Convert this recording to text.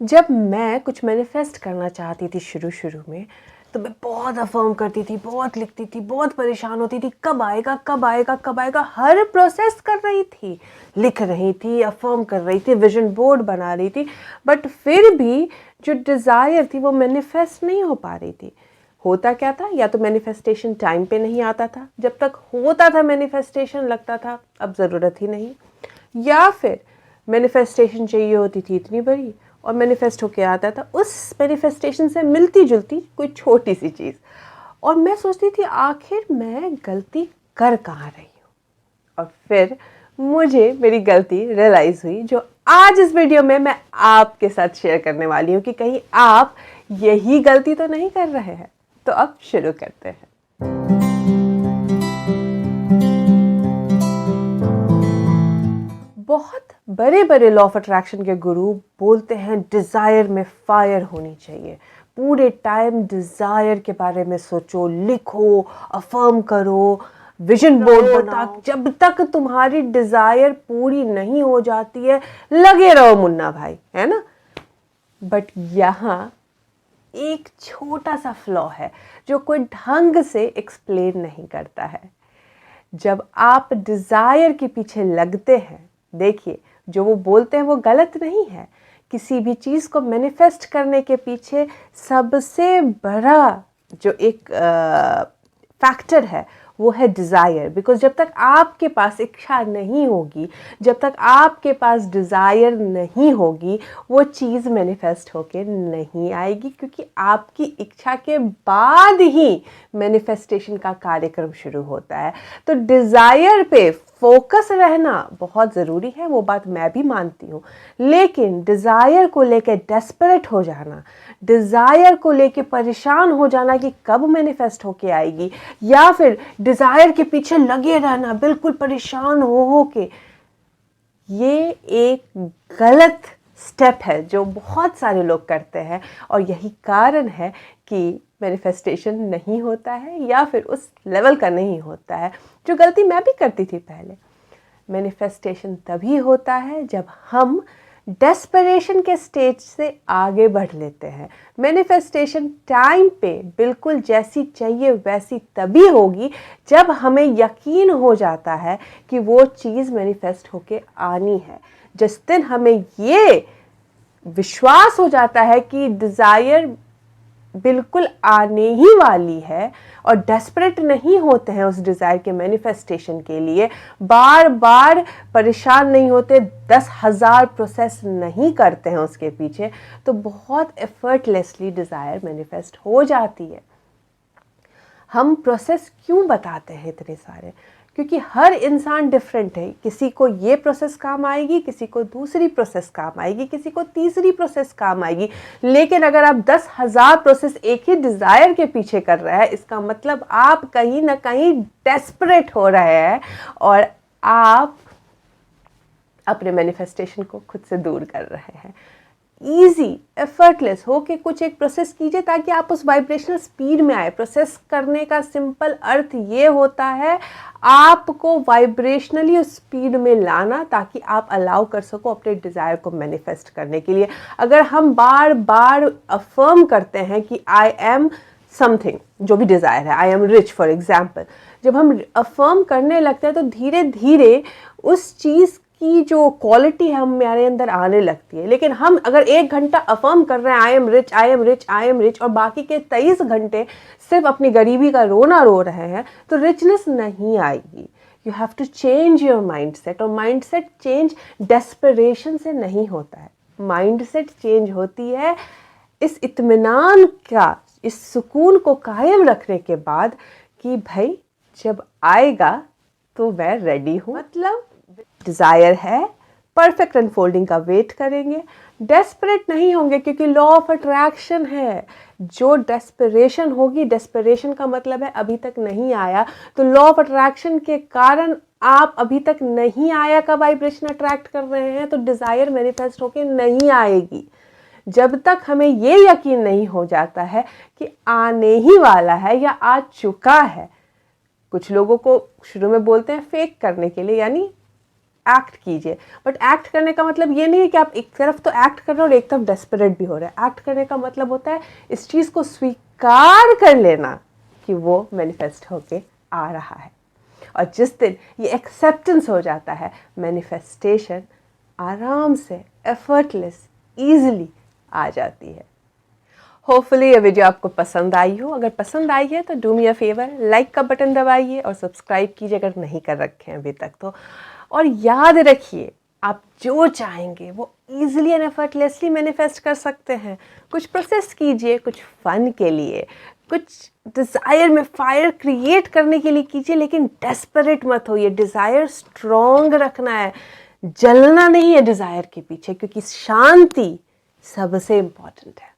जब मैं कुछ मैनिफेस्ट करना चाहती थी शुरू में, तो मैं बहुत अफर्म करती थी, बहुत लिखती थी, बहुत परेशान होती थी, कब आएगा कब आएगा कब आएगा। हर प्रोसेस कर रही थी, लिख रही थी, अफर्म कर रही थी, विजन बोर्ड बना रही थी, बट फिर भी जो डिज़ायर थी वो मैनिफेस्ट नहीं हो पा रही थी। होता क्या था, या तो मैनिफेस्टेशन टाइम पे नहीं आता था, जब तक होता था मैनिफेस्टेशन लगता था अब ज़रूरत ही नहीं, या फिर मैनिफेस्टेशन चाहिए होती थी इतनी बड़ी और मैनिफेस्ट होके आता था उस मैनिफेस्टेशन से मिलती जुलती कोई छोटी सी चीज़। और मैं सोचती थी आखिर मैं गलती कर कहाँ रही हूँ। और फिर मुझे मेरी गलती रियलाइज़ हुई, जो आज इस वीडियो में मैं आपके साथ शेयर करने वाली हूँ कि कहीं आप यही गलती तो नहीं कर रहे हैं। तो अब शुरू करते हैं। बहुत बड़े बड़े लॉ ऑफ अट्रैक्शन के गुरु बोलते हैं डिज़ायर में फायर होनी चाहिए, पूरे टाइम डिज़ायर के बारे में सोचो, लिखो, अफर्म करो, विजन बोर्ड बनाओ। जब तक तुम्हारी डिज़ायर पूरी नहीं हो जाती है लगे रहो मुन्ना भाई, है ना। बट यहाँ एक छोटा सा फ्लॉ है जो कोई ढंग से एक्सप्लेन नहीं करता है। जब आप डिज़ायर के पीछे लगते हैं, देखिए जो वो बोलते हैं वो गलत नहीं है। किसी भी चीज़ को मैनिफेस्ट करने के पीछे सबसे बड़ा जो एक फैक्टर है वो है डिज़ायर। बिकॉज जब तक आपके पास इच्छा नहीं होगी, जब तक आपके पास डिज़ायर नहीं होगी, वो चीज़ मैनिफेस्ट होके नहीं आएगी, क्योंकि आपकी इच्छा के बाद ही मैनिफेस्टेशन का कार्यक्रम शुरू होता है। तो डिज़ायर पे फोकस रहना बहुत ज़रूरी है, वो बात मैं भी मानती हूँ, लेकिन डिज़ायर को लेके डेस्परेट हो जाना, डिज़ायर को लेके परेशान हो जाना कि कब मैनिफेस्ट होके आएगी, या फिर डिज़ायर के पीछे लगे रहना बिल्कुल परेशान हो के, ये एक गलत स्टेप है जो बहुत सारे लोग करते हैं। और यही कारण है कि मैनिफेस्टेशन नहीं होता है, या फिर उस लेवल का नहीं होता है, जो गलती मैं भी करती थी पहले। मैनिफेस्टेशन तभी होता है जब हम डेस्परेशन के स्टेज से आगे बढ़ लेते हैं। मैनिफेस्टेशन टाइम पे बिल्कुल जैसी चाहिए वैसी तभी होगी जब हमें यकीन हो जाता है कि वो चीज़ मैनिफेस्ट होके आनी है। जिस दिन हमें ये विश्वास हो जाता है कि डिज़ायर बिल्कुल आने ही वाली है और डेस्परेट नहीं होते हैं उस डिज़ायर के मैनिफेस्टेशन के लिए, बार बार परेशान नहीं होते, 10,000 प्रोसेस नहीं करते हैं उसके पीछे, तो बहुत एफर्टलेसली डिज़ायर मैनिफेस्ट हो जाती है। हम प्रोसेस क्यों बताते हैं इतने सारे? क्योंकि हर इंसान डिफरेंट है। किसी को ये प्रोसेस काम आएगी, किसी को दूसरी प्रोसेस काम आएगी, किसी को तीसरी प्रोसेस काम आएगी। लेकिन अगर आप 10,000 प्रोसेस एक ही डिज़ायर के पीछे कर रहे हैं, इसका मतलब आप कहीं ना कहीं डेस्परेट हो रहे हैं और आप अपने मैनिफेस्टेशन को खुद से दूर कर रहे हैं। ईजी एफर्टलेस होके कुछ एक प्रोसेस कीजिए ताकि आप उस वाइब्रेशनल स्पीड में आए। प्रोसेस करने का सिंपल अर्थ ये होता है आपको वाइब्रेशनली उस स्पीड में लाना, ताकि आप अलाउ कर सको अपने डिज़ायर को मैनिफेस्ट करने के लिए। अगर हम बार बार अफर्म करते हैं कि आई एम समथिंग, जो भी डिज़ायर है, I am rich for example, जब हम अफर्म करने लगते हैं तो धीरे धीरे उस चीज़ की जो क्वालिटी है हमारे अंदर आने लगती है। लेकिन हम अगर 1 घंटा अफर्म कर रहे हैं I am rich I am rich I am rich, और बाकी के 23 घंटे सिर्फ अपनी गरीबी का रोना रो रहे हैं, तो रिचनेस नहीं आएगी। You have to change your mindset, और माइंडसेट चेंज डेस्परेशन से नहीं होता है। माइंडसेट चेंज होती है इस इत्मीनान का, इस सुकून को कायम रखने के बाद कि भाई जब आएगा तो मैं रेडी हूँ। मतलब डिज़ायर है, परफेक्ट अनफोल्डिंग का वेट करेंगे, डेस्परेट नहीं होंगे, क्योंकि लॉ ऑफ अट्रैक्शन है। जो डेस्परेशन होगी, डेस्परेशन का मतलब है अभी तक नहीं आया, तो लॉ ऑफ अट्रैक्शन के कारण आप अभी तक नहीं आया का वाइब्रेशन अट्रैक्ट कर रहे हैं, तो डिज़ायर मैनिफेस्ट होके नहीं आएगी। जब तक हमें ये यकीन नहीं हो जाता है कि आने ही वाला है या आ चुका है। कुछ लोगों को शुरू में बोलते हैं फेक करने के लिए, यानी एक्ट कीजिए। बट एक्ट करने का मतलब ये नहीं है कि आप एक तरफ तो एक्ट कर रहे हो और एक तरफ डेस्परेट भी हो रहे हैं। एक्ट करने का मतलब होता है इस चीज़ को स्वीकार कर लेना कि वो मैनिफेस्ट होके आ रहा है। और जिस दिन ये एक्सेप्टेंस हो जाता है, मैनिफेस्टेशन आराम से, एफर्टलेस, ईजिली आ जाती है। होपफुली ये वीडियो आपको पसंद आई हो। अगर पसंद आई है तो do me a favour, like का बटन दबाइए और सब्सक्राइब कीजिए अगर नहीं कर रखे हैं अभी तक तो। और याद रखिए, आप जो चाहेंगे वो ईजिली एंड एफर्टलेसली मैनिफेस्ट कर सकते हैं। कुछ प्रोसेस कीजिए, कुछ फन के लिए, कुछ डिज़ायर में फायर क्रिएट करने के लिए कीजिए, लेकिन डेस्परेट मत होइए। डिज़ायर स्ट्रॉन्ग रखना है, जलना नहीं है डिज़ायर के पीछे, क्योंकि शांति सबसे इम्पॉर्टेंट है।